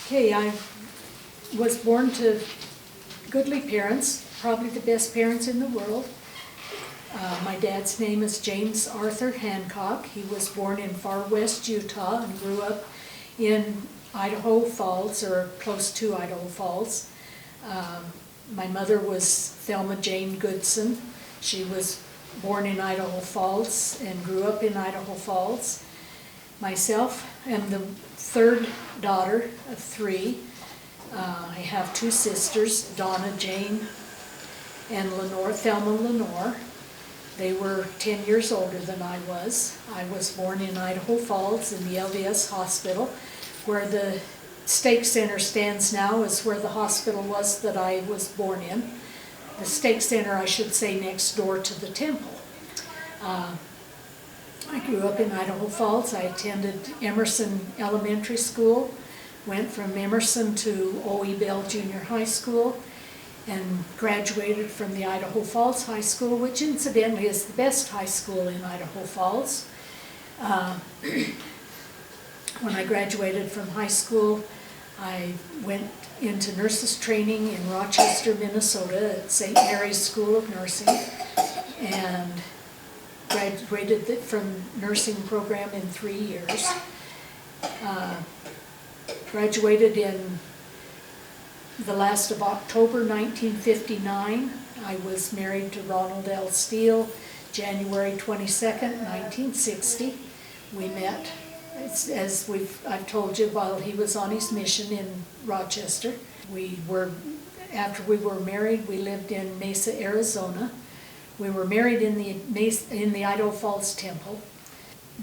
Okay, I was born to goodly parents, probably the best parents in the world. My dad's name is James Arthur Hancock. He was born in far west Utah and grew up in Idaho Falls, or close to Idaho Falls. My mother was Thelma Jane Goodson. She was born in Idaho Falls and grew up in Idaho Falls. Myself am the third daughter of three. I have two sisters, Donna Jane and Lenore, Thelma Lenore. They were 10 years older than I was. I was born in Idaho Falls in the LDS hospital, where the Stake Center stands now is where the hospital was that I was born in. The Stake Center, I should say, next door to the temple. I grew up in Idaho Falls. I attended Emerson Elementary School, went from Emerson to O.E. Bell Junior High School, and graduated from the Idaho Falls High School, which incidentally is the best high school in Idaho Falls. When I graduated from high school, I went into nurses training in Rochester, Minnesota at St. Mary's School of Nursing, and graduated from nursing program in 3 years. Graduated in the last of October 1959. I was married to Ronald L. Steele January 22nd, 1960. We met, as I've told you, while he was on his mission in Rochester. After we were married, we lived in Mesa, Arizona. We were married in the Idaho Falls Temple.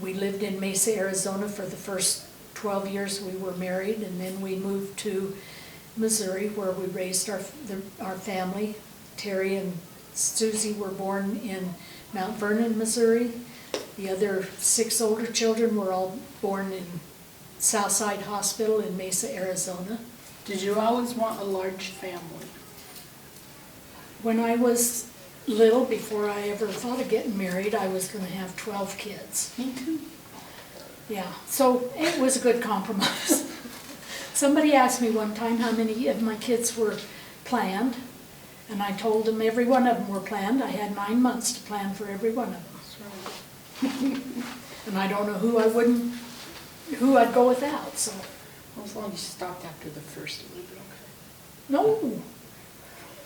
We lived in Mesa, Arizona for the first 12 years we were married, and then we moved to Missouri, where we raised our family. Terry and Susie were born in Mount Vernon, Missouri. The other 6 older children were all born in Southside Hospital in Mesa, Arizona. Did you always want a large family? When I was little, before I ever thought of getting married, I was going to have 12 kids. Me too. Yeah, so it was a good compromise. Somebody asked me one time how many of my kids were planned, and I told them every one of them were planned. I had 9 months to plan for every one of them. That's right. And I don't know who I'd go without, so. Well, as long as you stopped after the first, it would be okay. No,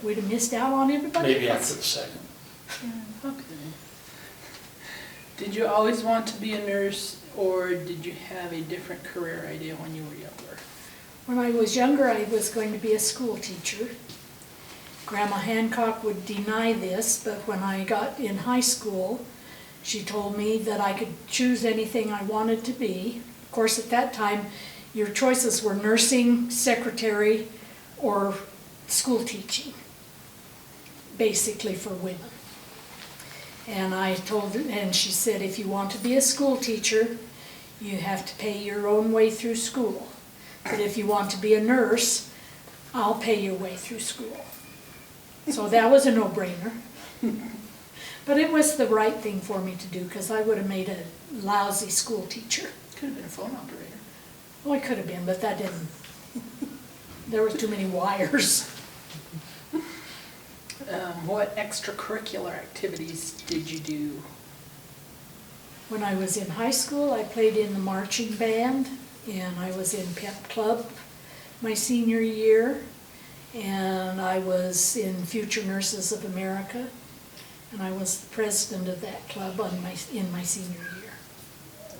we'd have missed out on everybody Maybe else. after the second. Okay. Did you always want to be a nurse, or did you have a different career idea when you were younger? When I was younger, I was going to be a school teacher. Grandma Hancock would deny this, but when I got in high school, she told me that I could choose anything I wanted to be. Of course, at that time, your choices were nursing, secretary, or school teaching, basically for women. And she said, if you want to be a school teacher, you have to pay your own way through school. But if you want to be a nurse, I'll pay your way through school. So that was a no-brainer. But it was the right thing for me to do, because I would have made a lousy school teacher. Could have been a phone operator. Well, I could have been, but that didn't. There were too many wires. What extracurricular activities did you do? When I was in high school, I played in the marching band, and I was in pep club my senior year, and I was in Future Nurses of America, and I was the president of that club in my senior year.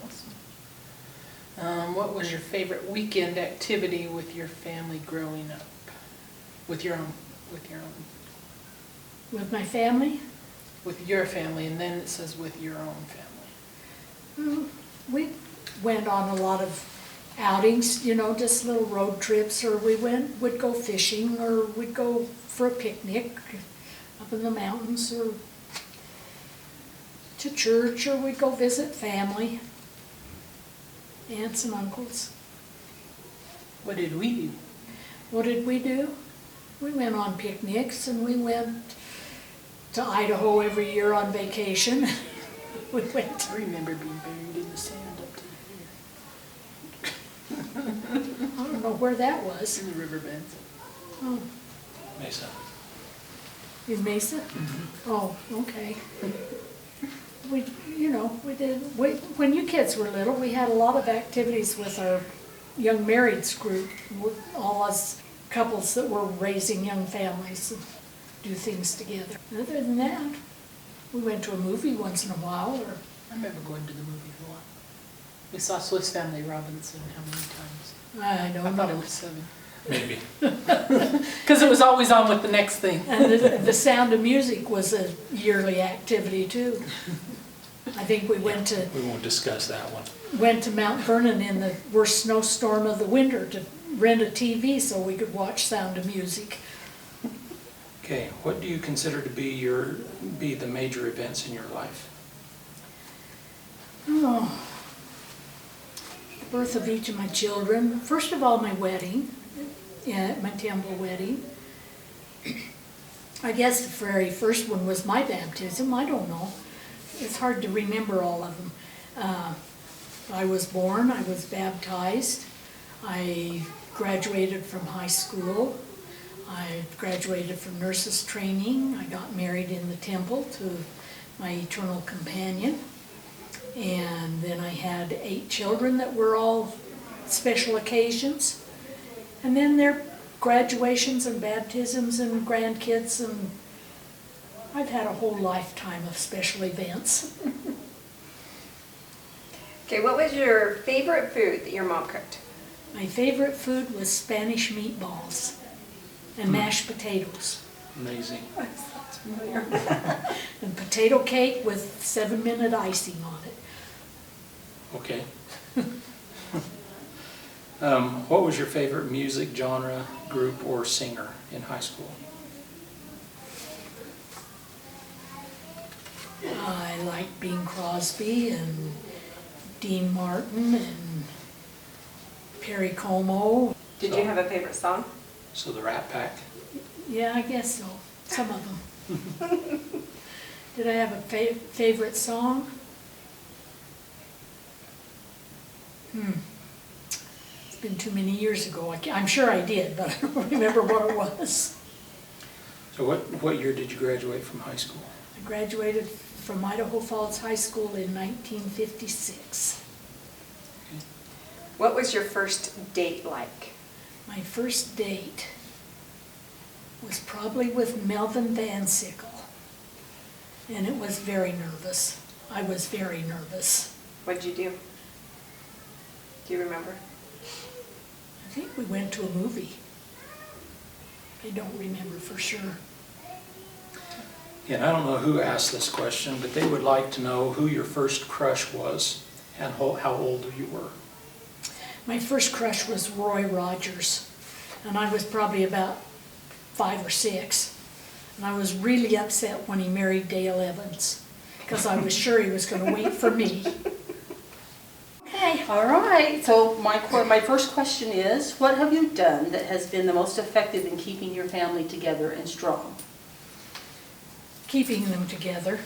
Awesome. What was your favorite weekend activity with your family growing up? With your own. With my family? With your family, and then it says with your own family. We went on a lot of outings, just little road trips, or would go fishing, or we'd go for a picnic up in the mountains, or to church, or we'd go visit family, aunts and uncles. What did we do? What did we do? We went on picnics, and we went to Idaho every year on vacation. We went. I remember being buried in the sand up to here. I don't know where that was. In the riverbeds. Oh, Mesa. in Mesa? Oh, okay. We, when you kids were little, we had a lot of activities with our young marrieds group, with all us couples that were raising young families and do things together. Other than that, we went to a movie once in a while, or I remember going to the movies a lot. We saw Swiss Family Robinson how many times? I I don't thought it know. was 7. Maybe. Because it was always on with the next thing. And the Sound of Music was a yearly activity too. I think we went We won't discuss that one. to Mount Vernon in the worst snowstorm of the winter to rent a TV so we could watch Sound of Music. Okay, what do you consider to be the major events in your life? Oh, the birth of each of my children. First of all, my wedding, my temple wedding. I guess the very first one was my baptism. I don't know. It's hard to remember all of them. I was born, I was baptized, I graduated from high school, I graduated from nurses training, I got married in the temple to my eternal companion, and then I had 8 children that were all special occasions, and then their graduations and baptisms and grandkids, and I've had a whole lifetime of special events. Okay, what was your favorite food that your mom cooked? My favorite food was Spanish meatballs and mashed potatoes. Amazing. Sounds familiar. And potato cake with 7-minute icing on it. Okay. What was your favorite music genre, group, or singer in high school? I liked Bing Crosby and Dean Martin and Perry Como. Did you have a favorite song? So the Rat Pack? Yeah, I guess so. Some of them. Did I have a favorite song? It's been too many years ago. I'm sure I did, but I don't remember what it was. So what year did you graduate from high school? I graduated from Idaho Falls High School in 1956. What was your first date like? My first date was probably with Melvin Van Sickle, and it was very nervous. I was very nervous. What'd you do? Do you remember? I think we went to a movie. I don't remember for sure. And I don't know who asked this question, but they would like to know who your first crush was and how old you were. My first crush was Roy Rogers, and I was probably about 5 or 6. And I was really upset when he married Dale Evans, because I was sure he was going to wait for me. Okay, all right. So my first question is, what have you done that has been the most effective in keeping your family together and strong? Keeping them together,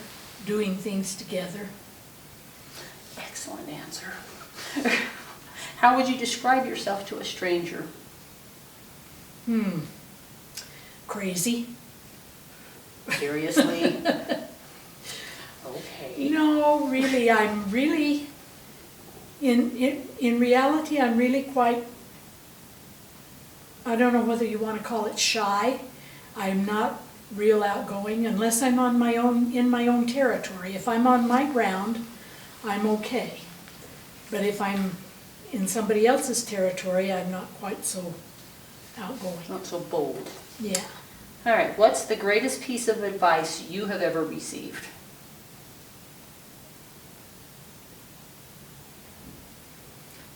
doing things together. Excellent answer. How would you describe yourself to a stranger? Crazy. Seriously? Okay. No, really, I'm really, in reality, I'm really quite, I don't know whether you want to call it shy. I'm not real outgoing unless I'm on my own, in my own territory. If I'm on my ground, I'm okay. But if I'm in somebody else's territory, I'm not quite so outgoing. Not so bold. Yeah. All right. What's the greatest piece of advice you have ever received?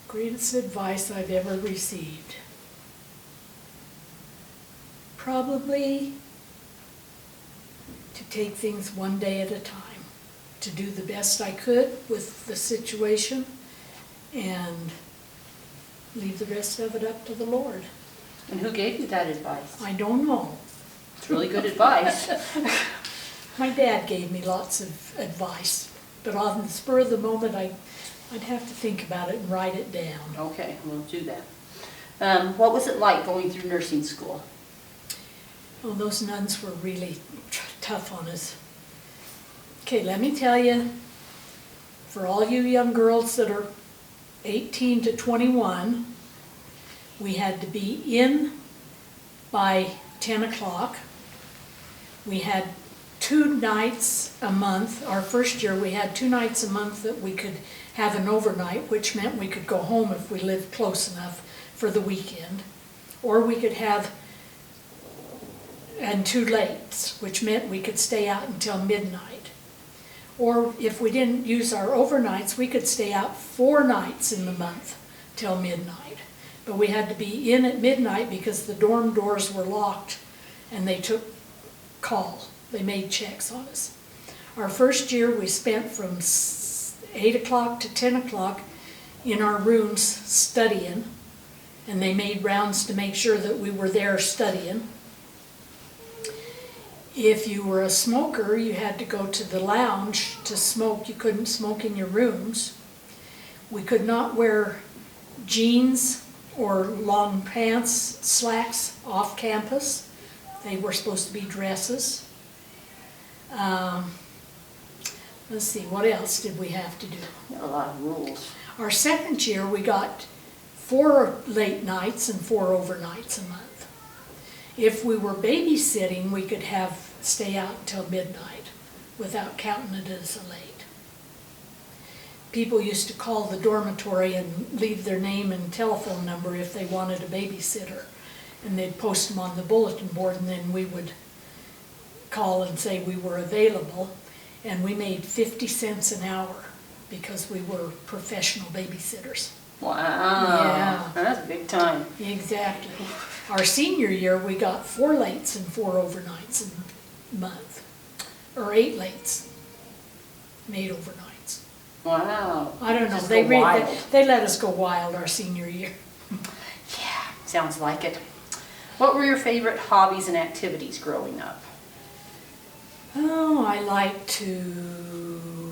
Greatest advice I've ever received. Probably to take things one day at a time, to do the best I could with the situation and leave the rest of it up to the Lord. And who gave you that advice? I don't know. It's really good advice. My dad gave me lots of advice, but on the spur of the moment, I'd have to think about it and write it down. Okay, we'll do that. What was it like going through nursing school? Oh, those nuns were really tough on us. Okay, let me tell you, for all you young girls that are 18 to 21, we had to be in by 10 o'clock. We had 2 nights a month. Our first year, we had 2 nights a month that we could have an overnight, which meant we could go home if we lived close enough for the weekend. Or we could have, and 2 lates, which meant we could stay out until midnight. Or if we didn't use our overnights, we could stay out 4 nights in the month till midnight. But we had to be in at midnight because the dorm doors were locked and they took call. They made checks on us. Our first year we spent from 8 o'clock to 10 o'clock in our rooms studying, and they made rounds to make sure that we were there studying. If you were a smoker, you had to go to the lounge to smoke. You couldn't smoke in your rooms. We could not wear jeans or long pants, slacks off campus. They were supposed to be dresses. Let's see, what else did we have to do? A lot of rules. Our second year, we got 4 late nights and 4 overnights a month. If we were babysitting, we could stay out until midnight without counting it as a late. People used to call the dormitory and leave their name and telephone number if they wanted a babysitter. And they'd post them on the bulletin board, and then we would call and say we were available. And we made 50 cents an hour because we were professional babysitters. Wow. Yeah. That's big time. Exactly. Our senior year, we got 4 lates and 4 overnights a month. Or 8 lates and 8 overnights. Wow. I don't know. Just They go wild. let us go wild our senior year. Yeah, sounds like it. What were your favorite hobbies and activities growing up? Oh, I like to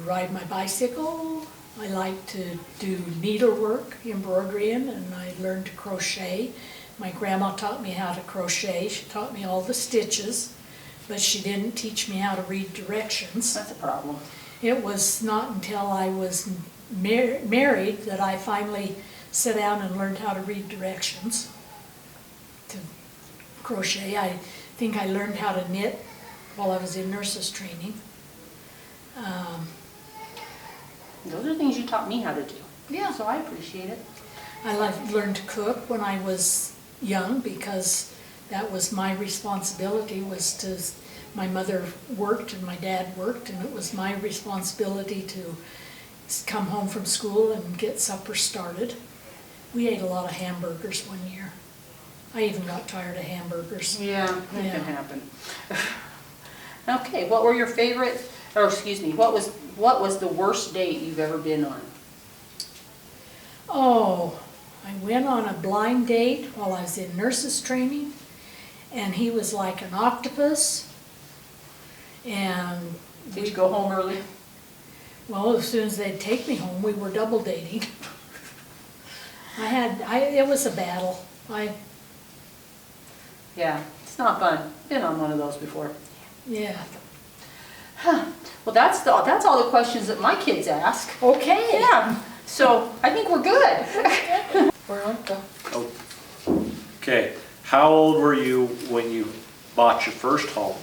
ride my bicycle. I like to do needlework, embroidering, and I learned to crochet. My grandma taught me how to crochet. She taught me all the stitches, but she didn't teach me how to read directions. That's a problem. It was not until I was married that I finally sat down and learned how to read directions to crochet. I think I learned how to knit while I was in nurses training. Those are things you taught me how to do. Yeah. So I appreciate it. I learned to cook when I was young because that was my responsibility. My mother worked and my dad worked, and it was my responsibility to come home from school and get supper started. We ate a lot of hamburgers one year. I even got tired of hamburgers. Yeah, that Yeah. can happen. Okay, what were your favorite, or excuse me, what was the worst date you've ever been on? Oh, I went on a blind date while I was in nurses training, and he was like an octopus. And Did you go home early? well, as soon as they'd take me home, we were double dating. It was a battle. Yeah, it's not fun. Been on one of those before. Yeah. Well, that's all the questions that my kids ask. Okay. Yeah, so I think we're good. We're on go. Okay, how old were you when you bought your first home?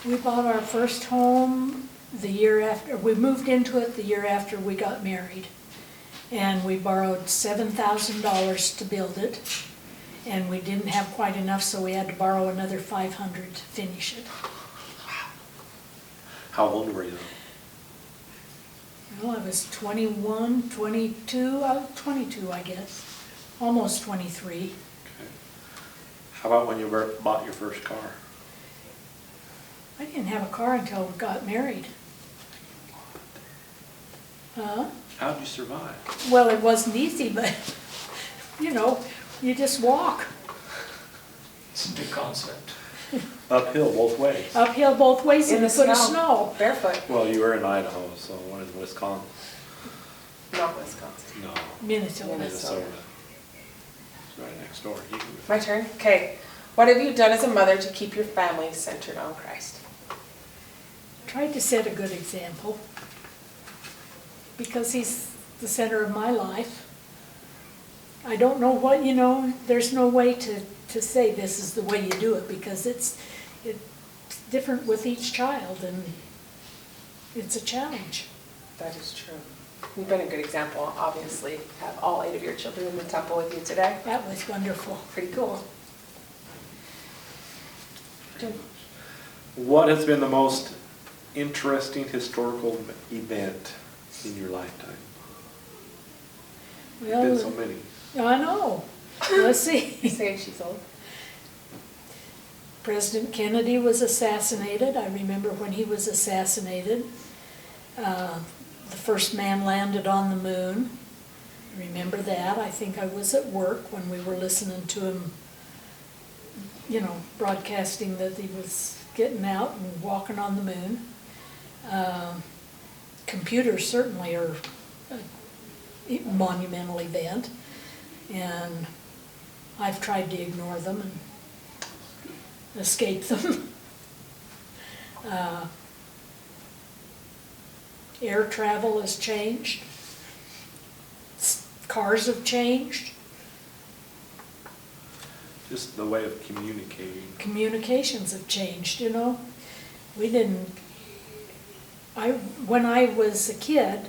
We bought our first home the year after, we moved into it the year after we got married. And we borrowed $7,000 to build it. And we didn't have quite enough, so we had to borrow another $500 to finish it. How old were you? Well, I was 21, 22, 22, I guess. Almost 23. Okay. How about when you bought your first car? I didn't have a car until we got married. Huh? How'd you survive? Well, it wasn't easy, but, you just walk. It's a new concept. Uphill both ways. Uphill both ways In in a the foot of snow. snow. Barefoot. Well, you were in Idaho, so what is Wisconsin? Not Wisconsin. No, Minnesota. Minnesota. right next door. You can- My turn? Okay. What have you done as a mother to keep your family centered on Christ? Tried to set a good example because he's the center of my life. I don't know what, there's no way to say this is the way you do it because it's different with each child and it's a challenge. That is true. You've been a good example, obviously. Have all 8 of your children in the temple with you today. That was wonderful. Pretty cool. What has been the most interesting historical event in your lifetime? There's been so many. I know. Let's see. Say she's old. President Kennedy was assassinated. I remember when he was assassinated. The first man landed on the moon. I remember that. I think I was at work when we were listening to him, broadcasting that he was getting out and walking on the moon. Computers certainly are a monumental event, and I've tried to ignore them and escape them. Air travel has changed. Cars have changed. Just the way of communicating. Communications have changed, We didn't, when I was a kid,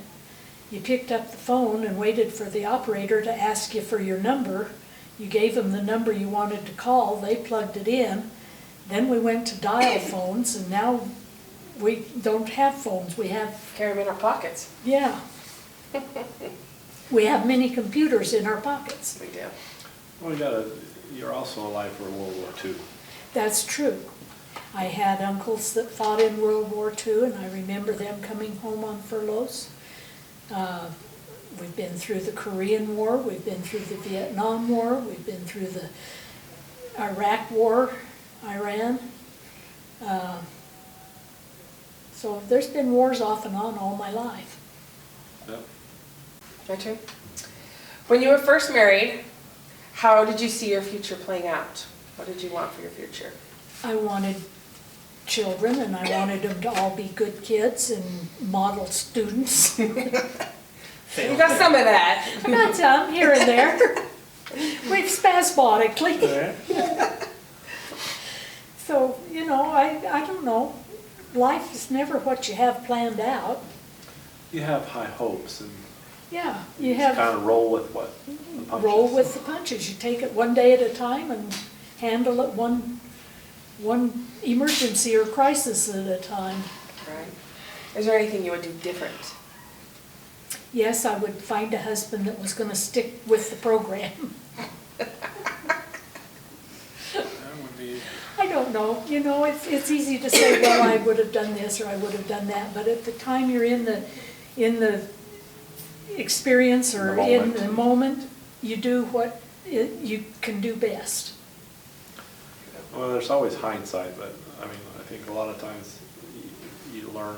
you picked up the phone and waited for the operator to ask you for your number. You gave them the number you wanted to call, they plugged it in. Then we went to dial phones, and now we don't have phones. We have, Carry them in our pockets. yeah. We have mini computers in our pockets. We do. Well, you're also alive for World War II. That's true. I had uncles that fought in World War II, and I remember them coming home on furloughs. We've been through the Korean War, we've been through the Vietnam War, we've been through the Iraq War, Iran. So there's been wars off and on all my life. Yep. My turn? When you were first married, how did you see your future playing out? What did you want for your future? I wanted children, and I wanted them to all be good kids and model students. You got some of that. Not some, here and there. We've spasmodically. So, I don't know. Life is never what you have planned out. You have high hopes and Yeah, you just kind have, of roll with what the punches. roll with the punches. You take it one day at a time and handle it one emergency or crisis at a time. Right. Is there anything you would do different? Yes, I would find a husband that was gonna stick with the program. That would be. I don't know, it's easy to say, well, I would have done this or I would have done that, but at the time you're in the experience or in the moment, you do what you can do best. Well, there's always hindsight, but I think a lot of times you learn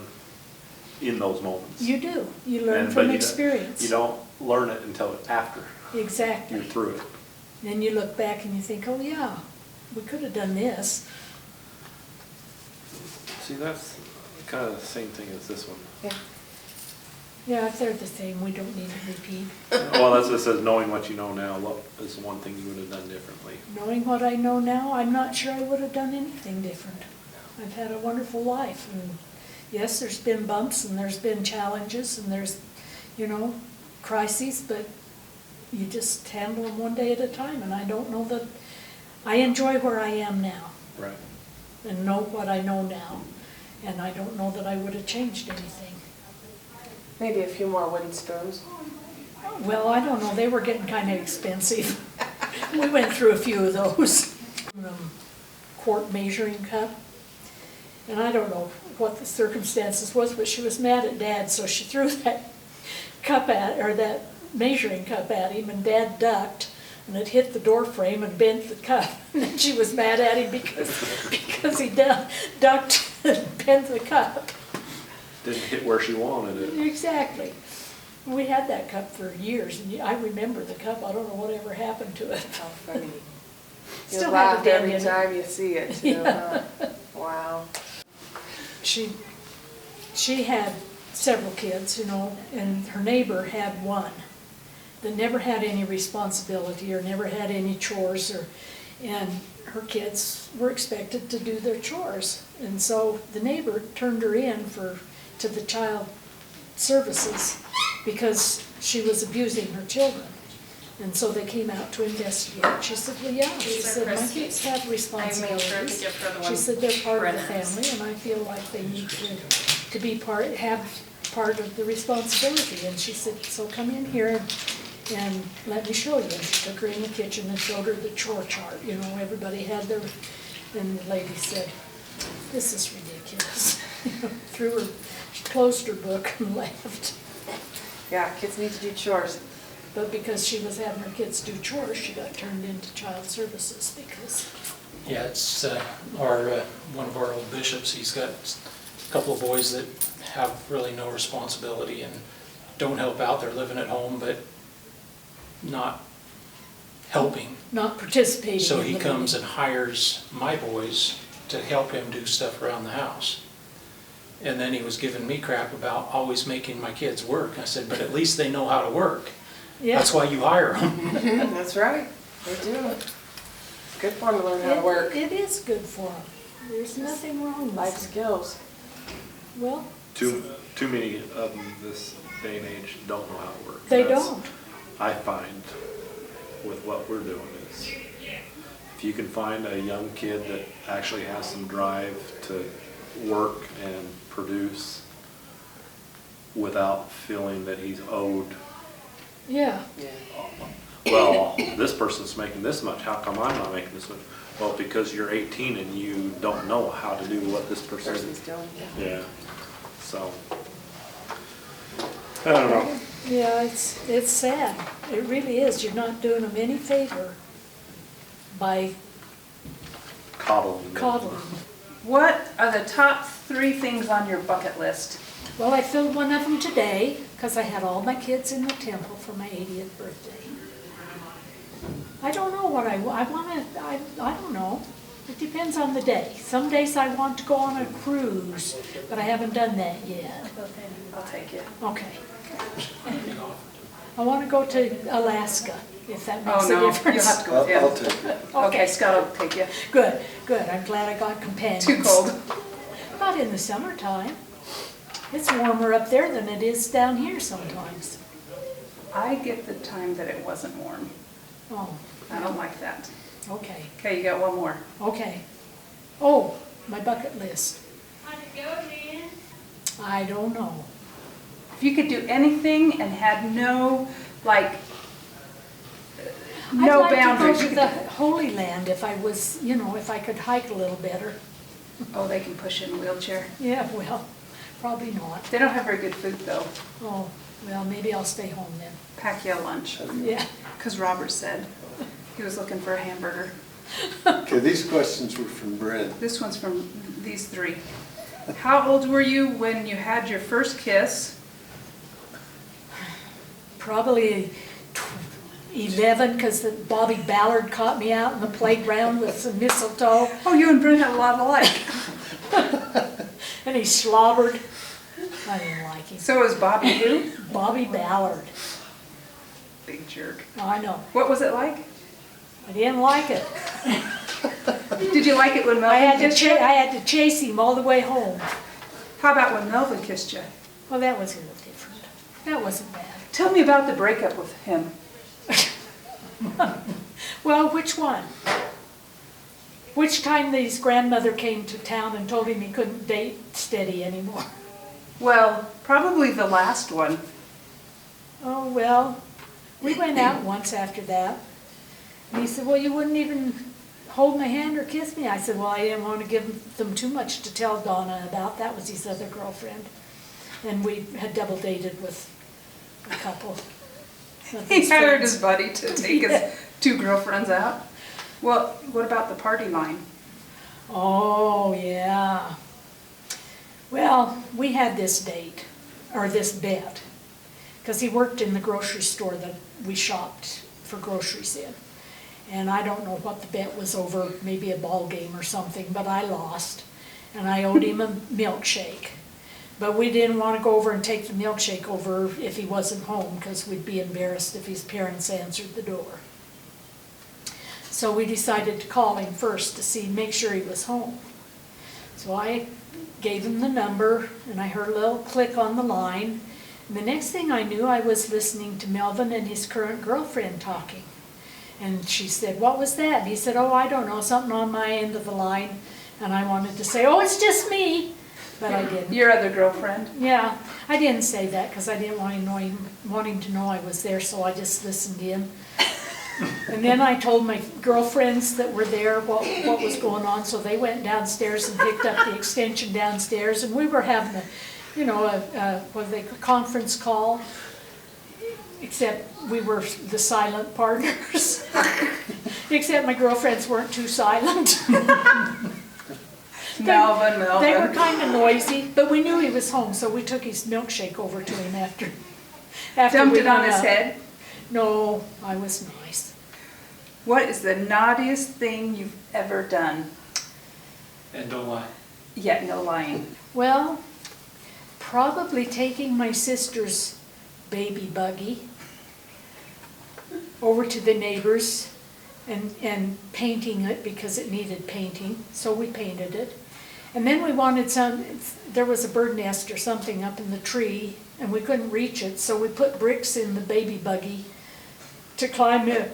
in those moments. You do, you learn But from you experience. You don't learn it until after Exactly. you're through it. Then you look back and you think, oh yeah, we could have done this. See, that's kind of the same thing as this one. Yeah. Yeah, if they're the same, we don't need to repeat. Well, that's what it says, knowing what you know now, what is the one thing you would have done differently? Knowing what I know now, I'm not sure I would have done anything different. I've had a wonderful life, and yes, there's been bumps and there's been challenges and there's, crises, but you just handle them one day at a time, and I don't know that, I enjoy where I am now Right. and know what I know now, and I don't know that I would have changed anything. Maybe a few more wooden spoons. Well, I don't know, they were getting kind of expensive. We went through a few of those. Quart measuring cup. And I don't know what the circumstances was, but she was mad at Dad, so she threw that that measuring cup at him, and Dad ducked, and it hit the door frame and bent the cup. And then she was mad at him because he ducked and bent the cup. Didn't hit where she wanted it. Exactly. We had that cup for years, and I remember the cup. I don't know whatever happened to it. How funny. Still You'll have laugh the dent every in it. time you see it, too, Yeah. huh? Wow. She had several kids, you know, and her neighbor had one that never had any responsibility or never had any chores, and her kids were expected to do their chores. And so the neighbor turned her in to the child services because she was abusing her children. And so they came out to investigate. She said, well, yeah, she These are said, my Chris's. kids have I responsibilities. made sure to give her the She one said they're part of the Brenna's. family, and I feel like they need to be have part of the responsibility. And she said, so come in here and let me show you. And she took her in the kitchen and showed her the chore chart. You know, everybody had their, and the lady said, this is ridiculous. Threw her, she closed her book and left. Yeah, kids need to do chores. But because she was having her kids do chores, she got turned into child services because, Yeah, it's one of our old bishops, he's got a couple of boys that have really no responsibility and don't help out, they're living at home, but not helping. not participating So in he the comes living. and hires my boys to help him do stuff around the house. And then he was giving me crap about always making my kids work. I said, but at least they know how to work. Yeah. That's why you hire them. That's right, they do. It's good for them to learn how to work. It is good for them. There's nothing wrong Life with it. skills. Well, Too many of them this day and age don't know how to work. they That's- don't. I find with what we're doing is, if you can find a young kid that actually has some drive to work and produce without feeling that he's owed, Yeah. well, this person's making this much, how come I'm not making this much? Well, because you're 18 and you don't know how to do what this person Person's doing, Yeah, so, I don't know. Yeah, it's sad. It really is. You're not doing them any favor by Coddling them. coddling. What are the top 3 things on your bucket list? Well, I filled one of them today because I had all my kids in the temple for my 80th birthday. I don't know what I want to, I don't know. It depends on the day. Some days I want to go on a cruise, but I haven't done that yet. I'll take you. Okay. I want to go to Alaska, if that makes Oh, a no, you'll difference. have to go with him. I'll take it. Okay, Scott will take you. Good, good. I'm glad I got companions. Too cold. Not in the summertime. It's warmer up there than it is down here sometimes. I get the time that it wasn't warm. Oh, I don't like that. okay, Okay, you got one more. okay. Oh, my bucket list. I don't know. If you could do anything and had no, like, no I'd boundaries. like to you go to could the Holy Land if I was, you know, if I could hike a little better. Oh, they can push in a wheelchair. Yeah, well, probably not. They don't have very good food, though. Oh, well, maybe I'll stay home then. Pack you a lunch. Yeah. Because Robert said he was looking for a hamburger. Okay, these questions were from Brent. This one's from these 3. How old were you when you had your first kiss? Probably 11, because Bobby Ballard caught me out in the playground with some mistletoe, Oh, you and Brent had a lot alike. and he slobbered. I didn't like him. So is Bobby who? Bobby Ballard. Big jerk. I know. What was it like? I didn't like it. Did you like it when I had Melvin to kissed you? I had to chase him all the way home. How about when Melvin kissed you? Well, that was a little different. That wasn't bad. Tell me about the breakup with him. Well, which one? Which time his grandmother came to town and told him he couldn't date steady anymore? Well, probably the last one. Oh, well, we went out once after that. And he said, well, you wouldn't even hold my hand or kiss me. I said, well, I didn't want to give them too much to tell Donna about. That was his other girlfriend. And we had double dated with a couple. of He his hired friends. his buddy to take his 2 girlfriends out. Well, what about the party line? Oh, yeah. Well, we had this date, or this bet, because he worked in the grocery store that we shopped for groceries in. And I don't know what the bet was over, maybe a ball game or something, but I lost. And I owed him a milkshake. But we didn't want to go over and take the milkshake over if he wasn't home, because we'd be embarrassed if his parents answered the door. So we decided to call him first to make sure he was home. So I gave him the number, and I heard a little click on the line. And the next thing I knew, I was listening to Melvin and his current girlfriend talking. And she said, "What was that?" And he said, "Oh, I don't know, something on my end of the line." And I wanted to say, "Oh, it's just me," but I didn't. Your other girlfriend? Yeah, I didn't say that because I didn't want him to know I was there, so I just listened in. And then I told my girlfriends that were there what was going on, so they went downstairs and picked up the extension downstairs, and we were having a conference call, except we were the silent partners. Except my girlfriends weren't too silent. Melvin. They were kind of noisy, but we knew he was home, so we took his milkshake over to him after Dumped we it on hung his up. head? No, I was nice. What is the naughtiest thing you've ever done? And don't lie. Yeah, no lying. Well, probably taking my sister's baby buggy over to the neighbors and painting it because it needed painting, so we painted it. And then we wanted there was a bird nest or something up in the tree, and we couldn't reach it, so we put bricks in the baby buggy to climb it,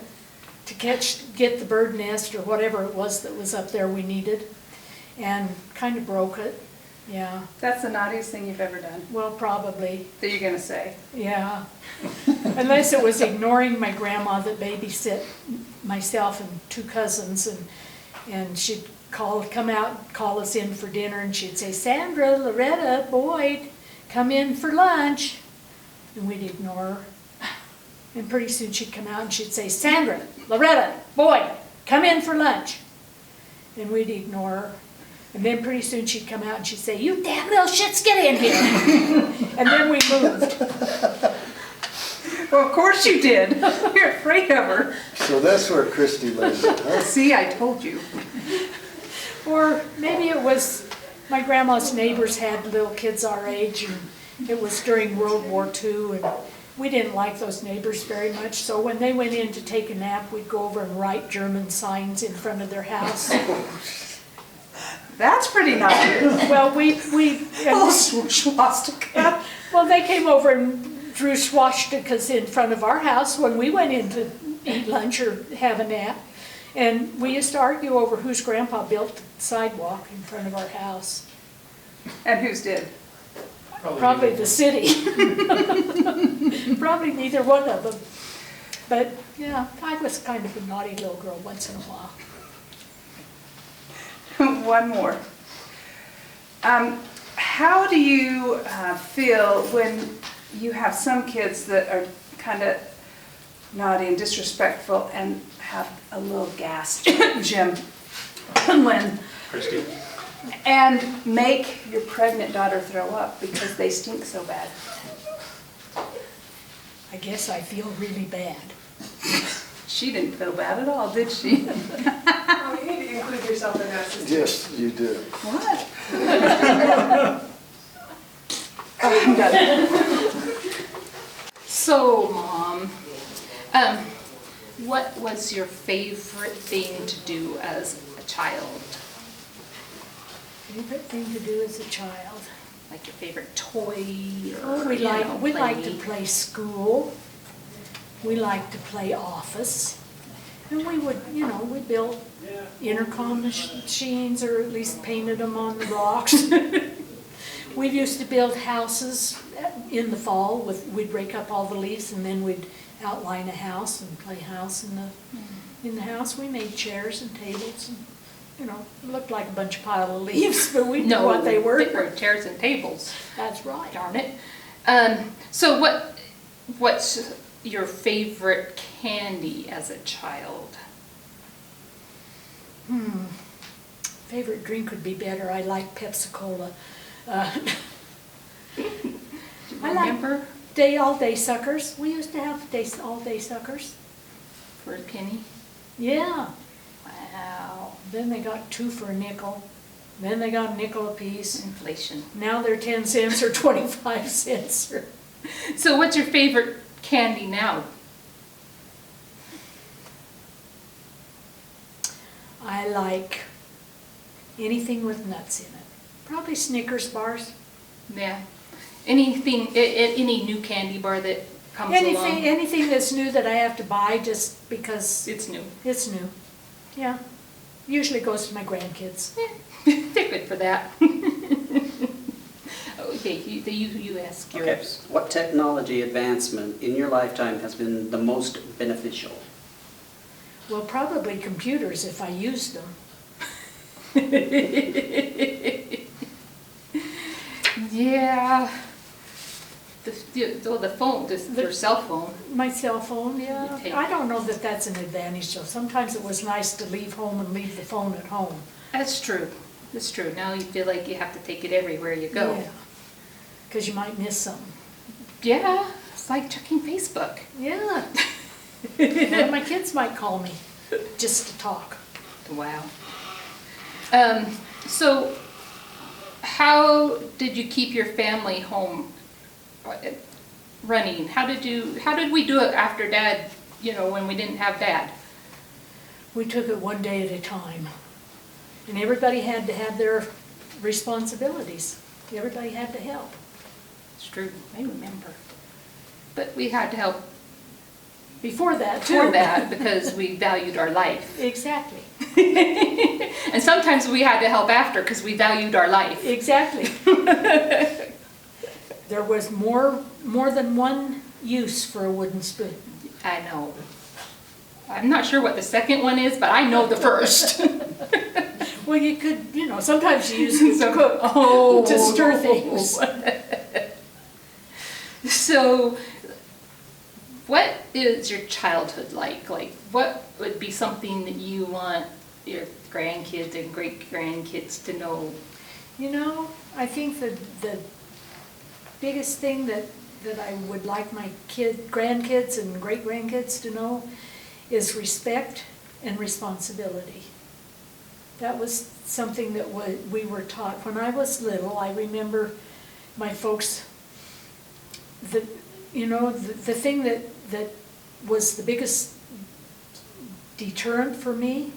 to get the bird nest or whatever it was that was up there we needed, and kind of broke it. Yeah, That's the naughtiest thing you've ever done, well, probably, that you're gonna say. yeah. Unless it was ignoring my grandma that babysit myself and two cousins, and she'd come out, call us in for dinner, and she'd say, "Sandra, Loretta, Boyd, come in for lunch." And we'd ignore her. And pretty soon she'd come out and she'd say, "Sandra, Loretta, Boyd, come in for lunch." And we'd ignore her. And then pretty soon she'd come out and she'd say, "You damn little shits, get in here." And then we moved. Well, of course you did. You're afraid of her. So that's where Christy landed, huh? See, I told you. Or maybe it was my grandma's neighbors had little kids our age, and it was during World War II, and we didn't like those neighbors very much, so when they went in to take a nap, we'd go over and write German signs in front of their house. That's pretty naughty. Well, Swastika. well, they came over and drew swastikas in front of our house when we went in to eat lunch or have a nap. And we used to argue over whose grandpa built the sidewalk in front of our house. And whose did? Probably the city. Probably neither one of them. But, yeah, I was kind of a naughty little girl once in a while. One more. How do you feel when you have some kids that are kind of naughty and disrespectful and have a little gas, Jim and Lynn, Christy? and make your pregnant daughter throw up because they stink so bad? I guess I feel really bad. She didn't feel bad at all, did she? Oh, you need to include yourself in that system. Yes, you do. What? Oh, I'm done. So, Mom, what was your favorite thing to do as a child? Favorite thing to do as a child? Like your favorite toy Oh, or, we play? like to play school. We like to play office. And we would, we built intercom machines, or at least painted them on the rocks. We used to build houses in the fall. We'd break up all the leaves and then we'd outline a house and play house in the house. We made chairs and tables and, it looked like a bunch of pile of leaves, but we knew what they were. They were chairs and tables. That's right. Darn it. So what's your favorite candy as a child? Favorite drink would be better. I like Pepsi-Cola. Do you remember? all-day suckers. We used to have all-day suckers. For a penny? Yeah. Wow. Then they got 2 for a nickel. Then they got a nickel apiece. Inflation. Now they're 10 cents or 25 cents. So what's your favorite candy now? I like anything with nuts in it. Probably Snickers bars. Yeah. Anything, any new candy bar that comes along? Anything that's new that I have to buy just because It's new. it's new. Yeah. Usually goes to my grandkids. They're good for that. Okay, you ask Okay, yours. what technology advancement in your lifetime has been the most beneficial? Well, probably computers if I used them. Yeah. The phone, your cell phone. My cell phone, yeah. You take- I don't know that that's an advantage though. Sometimes it was nice to leave home and leave the phone at home. That's true. That's true. Now you feel like you have to take it everywhere you go. Because you might miss something. Yeah, it's like checking Facebook. Yeah. One of my kids might call me just to talk. Wow. So how did you keep your family home running? How did we do it after Dad, when we didn't have Dad? We took it one day at a time. And everybody had to have their responsibilities. Everybody had to help. It's true, I remember. But we had to help Before that, too. for that because we valued our life. Exactly. And sometimes we had to help after because we valued our life. Exactly. There was more than one use for a wooden spoon. I know. I'm not sure what the second one is, but I know the first. Well, you could, sometimes you use it to cook, to stir things. So, what is your childhood like? Like, what would be something that you want your grandkids and great-grandkids to know? I think the biggest thing that I would like my grandkids and great-grandkids to know is respect and responsibility. That was something that we were taught. When I was little, I remember my folks, the thing that was the biggest deterrent for me,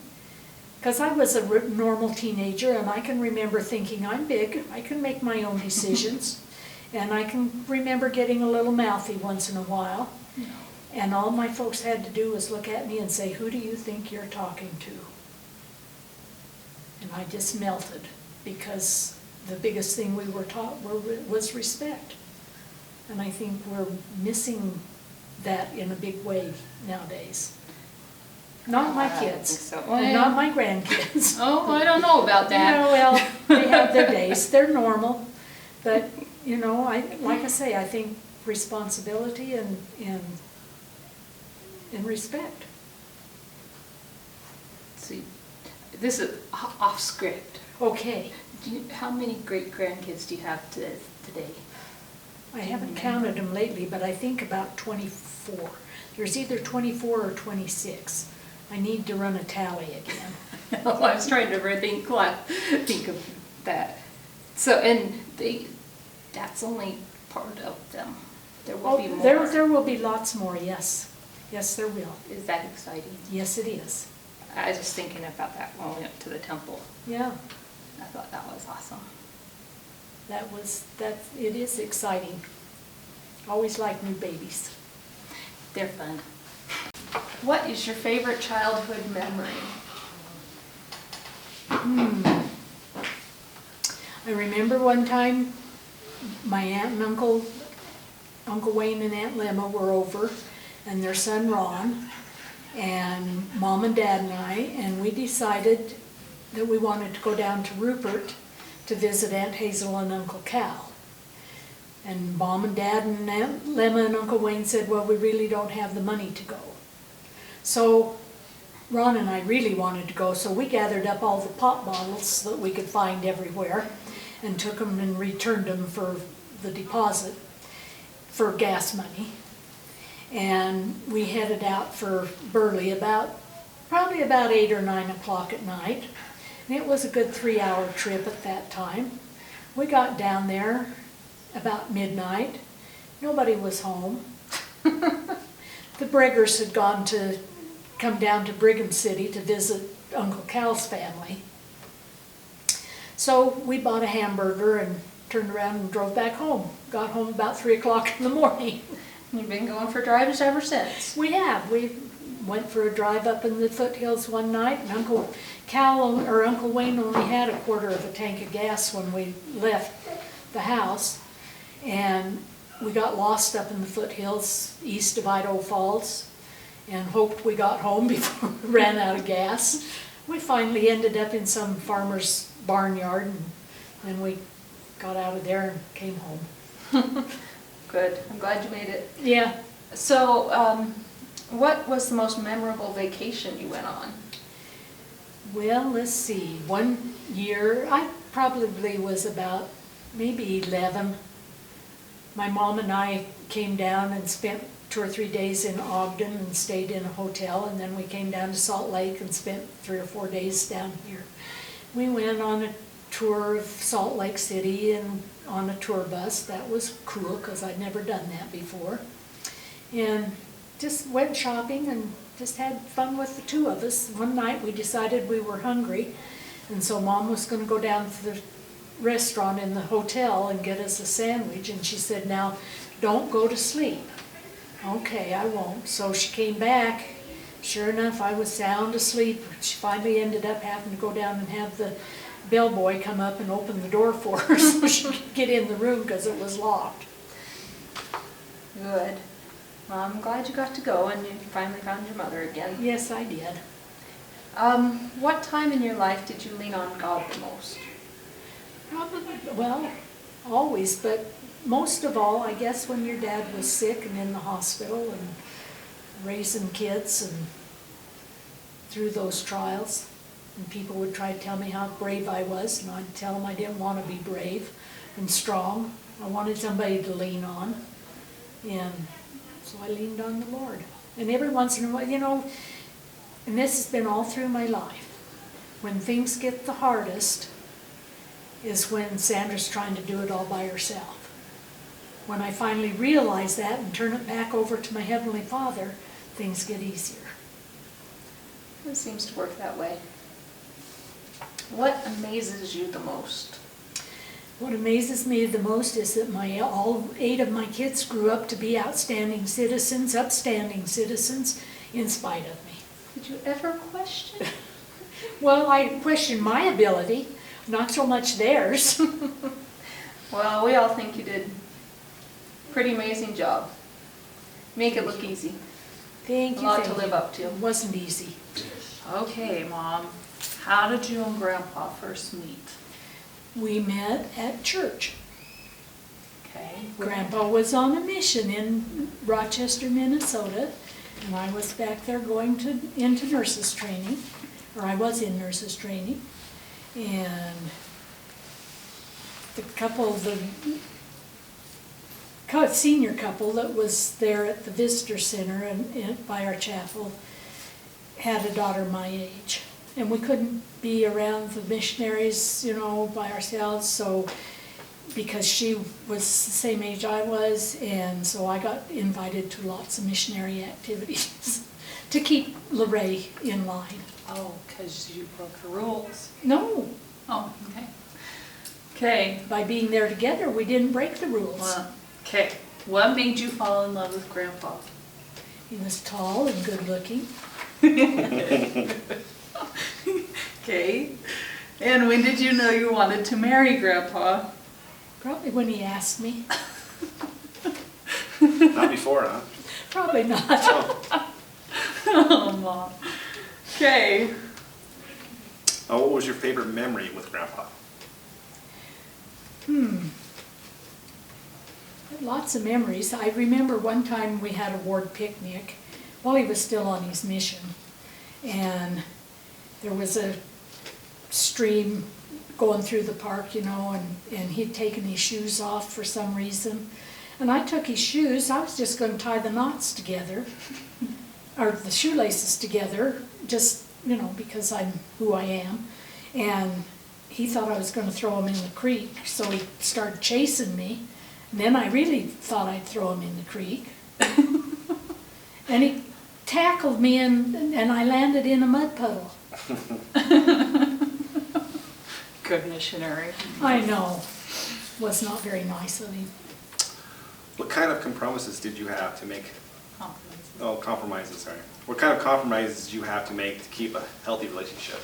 because I was a normal teenager, and I can remember thinking, I'm big, I can make my own decisions, and I can remember getting a little mouthy once in a while, and all my folks had to do was look at me and say, who do you think you're talking to? And I just melted, because the biggest thing we were taught was respect. And I think we're missing that in a big way nowadays. Not my kids, so. and not my grandkids. Oh, I don't know about that. Well, they have their days, they're normal, but, like I say, I think responsibility and respect. See, this is off script. Okay, How many great-grandkids do you have today? I haven't counted them lately, but I think about 24. There's either 24 or 26. I need to run a tally again. I was trying to think of that. So, and that's only part of them. There will be more. There will be lots more, yes. Yes, there will. Is that exciting? Yes, it is. I was just thinking about that when we went to the temple. Yeah, I thought that was awesome. it is exciting. Always like new babies. They're fun. What is your favorite childhood memory? I remember one time my aunt and Uncle Wayne and Aunt Lemma were over, and their son Ron, and Mom and Dad and I, and we decided that we wanted to go down to Rupert to visit Aunt Hazel and Uncle Cal. And Mom and Dad and Aunt Lemma and Uncle Wayne said, well, we really don't have the money to go. So Ron and I really wanted to go, so we gathered up all the pop bottles that we could find everywhere and took them and returned them for the deposit. for gas money. And we headed out for Burley probably about 8 or 9 o'clock at night. And it was a good 3-hour trip at that time. We got down there about midnight. Nobody was home. The Breggers had come down to Brigham City to visit Uncle Cal's family. So we bought a hamburger and turned around and drove back home. Got home about 3 o'clock in the morning. You've been going for drives ever since. We have. We went for a drive up in the foothills one night, and Uncle Wayne only had a quarter of a tank of gas when we left the house. And we got lost up in the foothills east of Idaho Falls and hoped we got home before we ran out of gas. We finally ended up in some farmer's barnyard, and then we got out of there and came home. Good. I'm glad you made it. Yeah. So, what was the most memorable vacation you went on? Well, let's see. One year, I probably was about maybe 11. My mom and I came down and spent 2 or 3 days in Ogden and stayed in a hotel, and then we came down to Salt Lake and spent 3 or 4 days down here. We went on a tour of Salt Lake City and on a tour bus. That was cool because I'd never done that before. And just went shopping and just had fun with the two of us. One night we decided we were hungry, and so Mom was going to go down to the restaurant in the hotel and get us a sandwich, and she said, "Now, don't go to sleep." Okay, I won't. So she came back. Sure enough, I was sound asleep. She finally ended up having to go down and have the bellboy come up and open the door for her so she could get in the room because it was locked. Good. Well, I'm glad you got to go and you finally found your mother again. Yes, I did. What time in your life did you lean on God the most? Probably, well, always, but most of all, I guess when your dad was sick and in the hospital and raising kids and through those trials. And people would try to tell me how brave I was, and I'd tell them I didn't want to be brave and strong. I wanted somebody to lean on, and so I leaned on the Lord. And every once in a while, and this has been all through my life, when things get the hardest is when Sandra's trying to do it all by herself. When I finally realize that and turn it back over to my Heavenly Father, things get easier. It seems to work that way. What amazes you the most? What amazes me the most is that all 8 of my kids grew up to be outstanding citizens, upstanding citizens, in spite of me. Did you ever question? Well, I question my ability, not so much theirs. Well, we all think you did a pretty amazing job. Make it look easy. Thank you. A lot to live up to. It wasn't easy. Okay, Mom. How did you and Grandpa first meet? We met at church. Okay. Grandpa was on a mission in Rochester, Minnesota, and I was back there going into nurses training, or I was in nurses training, and the senior couple that was there at the visitor center and by our chapel had a daughter my age. And we couldn't be around the missionaries, by ourselves, so because she was the same age I was, and so I got invited to lots of missionary activities to keep Lorraine in line. Oh, because you broke the rules. No, Oh, okay. Okay. by being there together, we didn't break the rules. Well, okay. What made you fall in love with Grandpa? He was tall and good looking. Okay. And when did you know you wanted to marry Grandpa? Probably when he asked me. Not before, huh? Probably not. Oh, Mom. Okay. What was your favorite memory with Grandpa? Lots of memories. I remember one time we had a ward picnic while he was still on his mission. And there was a stream going through the park, and he'd taken his shoes off for some reason. And I took his shoes, I was just gonna tie the knots together, or the shoelaces together, just, you know, because I'm who I am. And he thought I was gonna throw him in the creek, so he started chasing me. And then I really thought I'd throw him in the creek. And he tackled me and I landed in a mud puddle. Good missionary. I know, was not very nice of him. What kind of compromises did you have to make? Compromises. Oh, compromises, sorry. What kind of compromises did you have to make to keep a healthy relationship?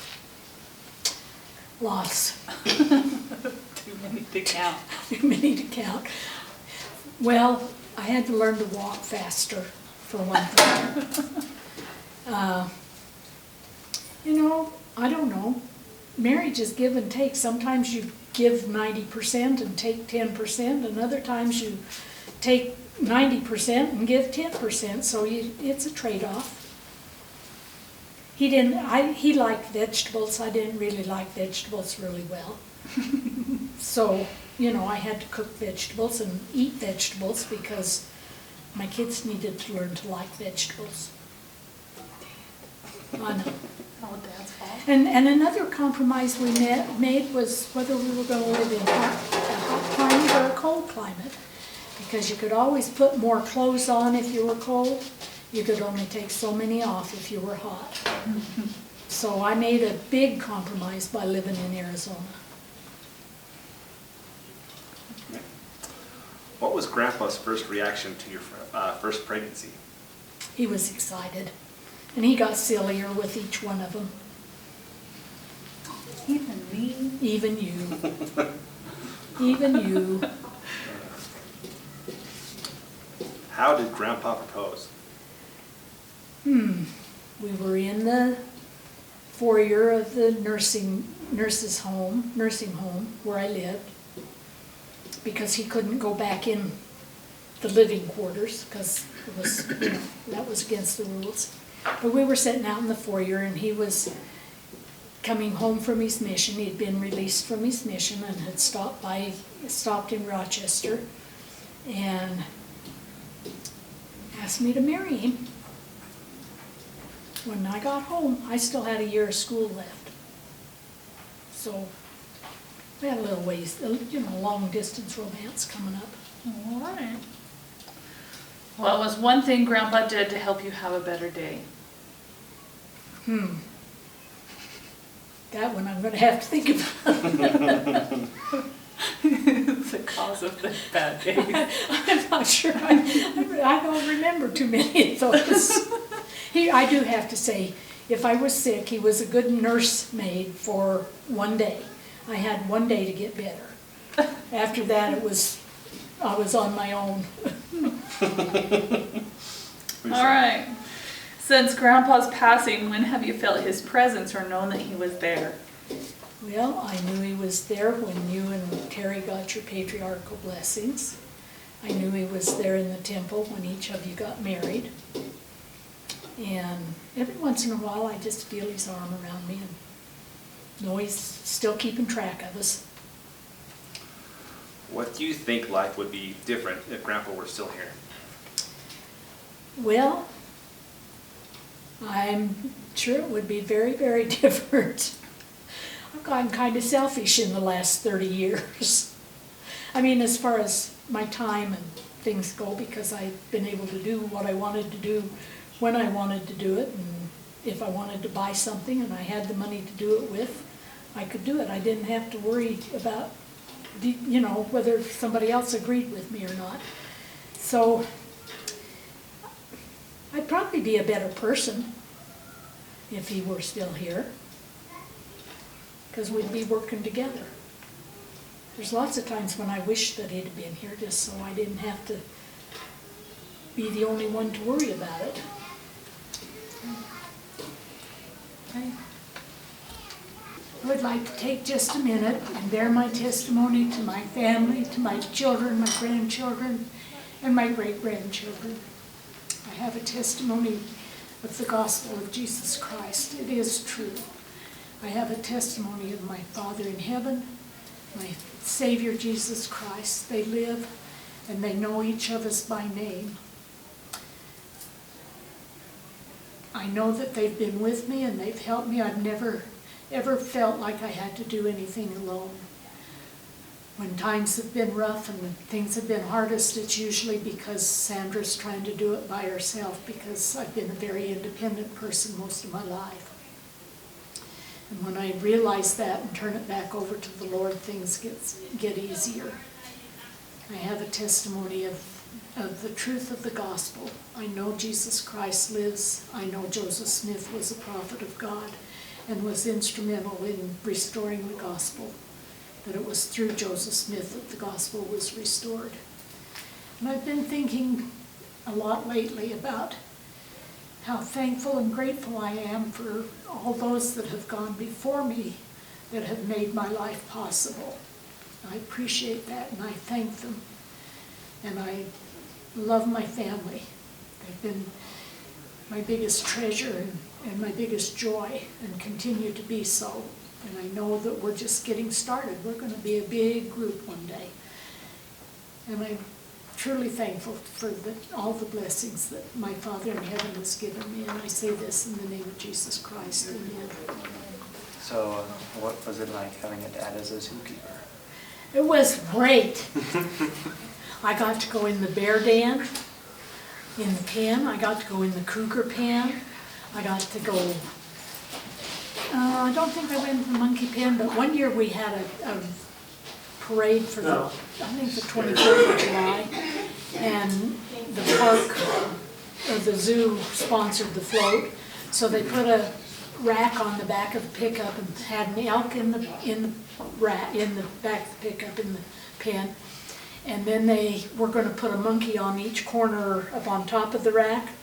Lots. Too many to count. Too many to count. Well, I had to learn to walk faster, for one thing. You know, I don't know. Marriage is give and take. Sometimes you give 90% and take 10%, and other times you take 90% and give 10%, so it's a trade-off. He liked vegetables. I didn't really like vegetables really well. So, you know, I had to cook vegetables and eat vegetables because my kids needed to learn to like vegetables. I know. Oh, Dad's fault. And another compromise we made was whether we were going to live in a hot climate or a cold climate. Because you could always put more clothes on if you were cold. You could only take so many off if you were hot. So I made a big compromise by living in Arizona. What was Grandpa's first reaction to your first pregnancy? He was excited. And he got sillier with each one of them. Even me. Even you. Even you. How did Grandpa propose? We were in the foyer of the nursing home where I lived, because he couldn't go back in the living quarters because it was, you know, that was against the rules. But we were sitting out in the foyer, and he was coming home from his mission. He'd been released from his mission and had stopped in Rochester and asked me to marry him. When I got home, I still had a year of school left. So we had a little ways, you know, long distance romance coming up. All right. What was one thing Grandpa did to help you have a better day? That one I'm going to have to think about. It's the cause of the bad days. I'm not sure. I don't remember too many of those. I do have to say, if I was sick, he was a good nursemaid for one day. I had one day to get better. After that, I was on my own. All right. Since Grandpa's passing, when have you felt his presence or known that he was there? Well, I knew he was there when you and Terry got your patriarchal blessings. I knew he was there in the temple when each of you got married. And every once in a while, I just feel his arm around me and know he's still keeping track of us. What do you think life would be different if Grandpa were still here? Well, I'm sure it would be very, very different. I've gotten kind of selfish in the last 30 years. I mean, as far as my time and things go, because I've been able to do what I wanted to do when I wanted to do it, and if I wanted to buy something and I had the money to do it with, I could do it. I didn't have to worry about, you know, whether somebody else agreed with me or not. So I'd probably be a better person if he were still here, because we'd be working together. There's lots of times when I wish that he'd been here, just so I didn't have to be the only one to worry about it. Okay. I would like to take just a minute and bear my testimony to my family, to my children, my grandchildren, and my great-grandchildren. I have a testimony of the gospel of Jesus Christ. It is true. I have a testimony of my Father in heaven, my Savior Jesus Christ. They live and they know each of us by name. I know that they've been with me and they've helped me. I've never ever felt like I had to do anything alone. When times have been rough and things have been hardest, it's usually because Sandra's trying to do it by herself, because I've been a very independent person most of my life. And when I realize that and turn it back over to the Lord, things get easier. I have a testimony of the truth of the gospel. I know Jesus Christ lives. I know Joseph Smith was a prophet of God and was instrumental in restoring the gospel. That it was through Joseph Smith that the gospel was restored. And I've been thinking a lot lately about how thankful and grateful I am for all those that have gone before me that have made my life possible. I appreciate that and I thank them. And I love my family. They've been my biggest treasure and my biggest joy, and continue to be so. And I know that we're just getting started. We're going to be a big group one day. And I'm truly thankful for all the blessings that my Father in heaven has given me. And I say this in the name of Jesus Christ. Amen. So what was it like having a dad as a zookeeper? It was great. I got to go in the bear den, in the pen. I got to go in the cougar pen. I got to go, I don't think I went in the monkey pen, but one year we had a parade for the, I think the 23rd of July, and the park, or the zoo sponsored the float. So they put a rack on the back of the pickup and had an elk in the back of the pickup in the pen. And then they were going to put a monkey on each corner up on top of the rack.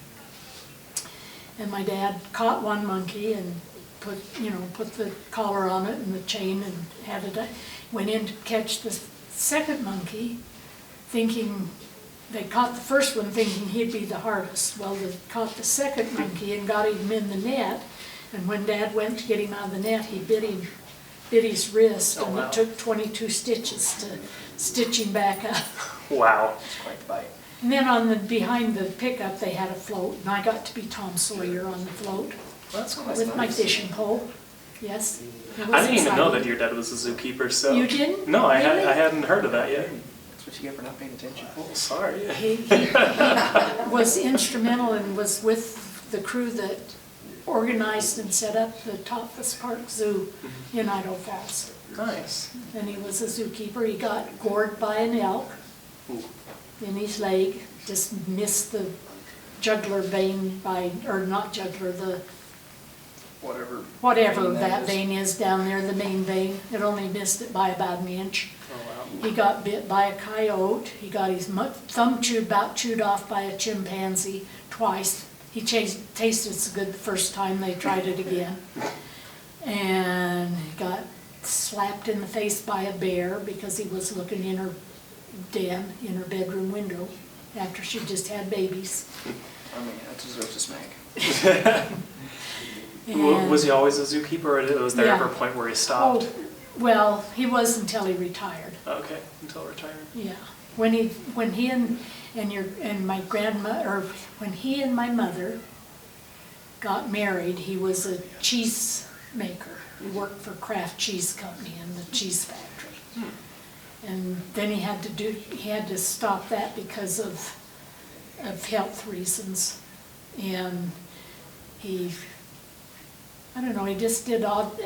And my dad caught one monkey and put the collar on it and the chain and had it. Went in to catch the second monkey, thinking they caught the first one thinking he'd be the hardest. Well, they caught the second monkey and got him in the net. And when Dad went to get him out of the net, he bit his wrist, and it took 22 stitches to stitch him back up. Wow, that's quite the bite. And then behind the pickup, they had a float, and I got to be Tom Sawyer on the float. That's quite with nice. my fishing pole. Yes. I didn't even know that your dad was a zookeeper. So you didn't? No, I really? hadn't heard of that yet. That's what you get for not paying attention. Oh, sorry. He was instrumental and was with the crew that organized and set up the Topaz Park Zoo in Idaho Falls. Nice. And he was a zookeeper. He got gored by an elk in his leg, just missed the jugular vein or not jugular, the whatever that vein is down there, the main vein. It only missed it by about an inch. Oh, wow. He got bit by a coyote. He got his thumb chewed off by a chimpanzee twice. He tasted so good the first time, they tried it again. And he got slapped in the face by a bear because he was looking in her den, in her bedroom window, after she just had babies. I mean, that deserves a smack. Was he always a zookeeper, or was there ever a point where he stopped? Oh, well, he was until he retired. Okay, until retired. Yeah, when he and my grandma, or when he and my mother got married, he was a cheese maker. He worked for Kraft Cheese Company in the cheese factory. And then he had to stop that because of health reasons. And he just did odd,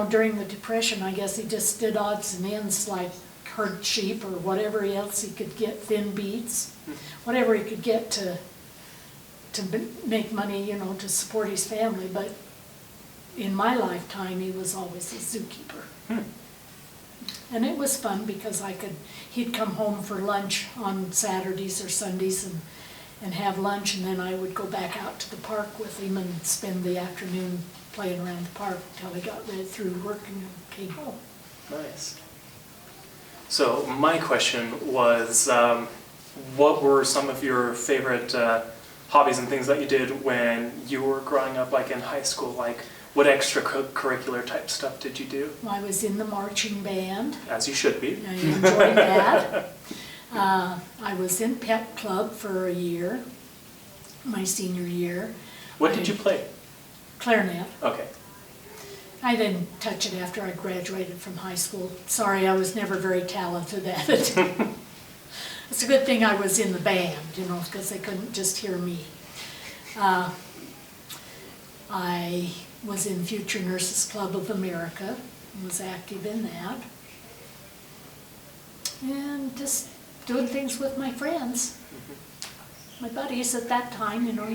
during the Depression, I guess he just did odds and ends, like herd sheep or whatever else he could get, thin beets, whatever he could get to make money, to support his family. But in my lifetime, he was always a zookeeper. And it was fun because he'd come home for lunch on Saturdays or Sundays and have lunch, and then I would go back out to the park with him and spend the afternoon playing around the park until he got ready through working and came home. Nice. So my question was, what were some of your favorite hobbies and things that you did when you were growing up, like in high school? Like, what extracurricular type stuff did you do? I was in the marching band. As you should be. I enjoyed that. I was in pep club for a year, my senior year. What did you play? Clarinet. Okay. I didn't touch it after I graduated from high school. Sorry, I was never very talented at it. It's a good thing I was in the band, you know, because they couldn't just hear me. I was in Future Nurses Club of America, was active in that. And just doing things with my friends. My buddies at that time, you know,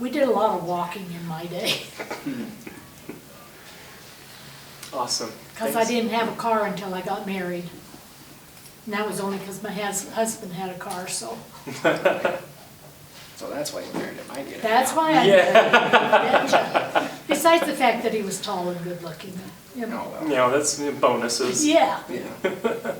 we did a lot of walking in my day. Awesome. Because I didn't have a car until I got married. And that was only because my husband had a car, so. So that's why you married him, I get it. That's why I married him. Besides the fact that he was tall and good looking, you know. Oh, well. You know, that's bonuses. Yeah. Yeah.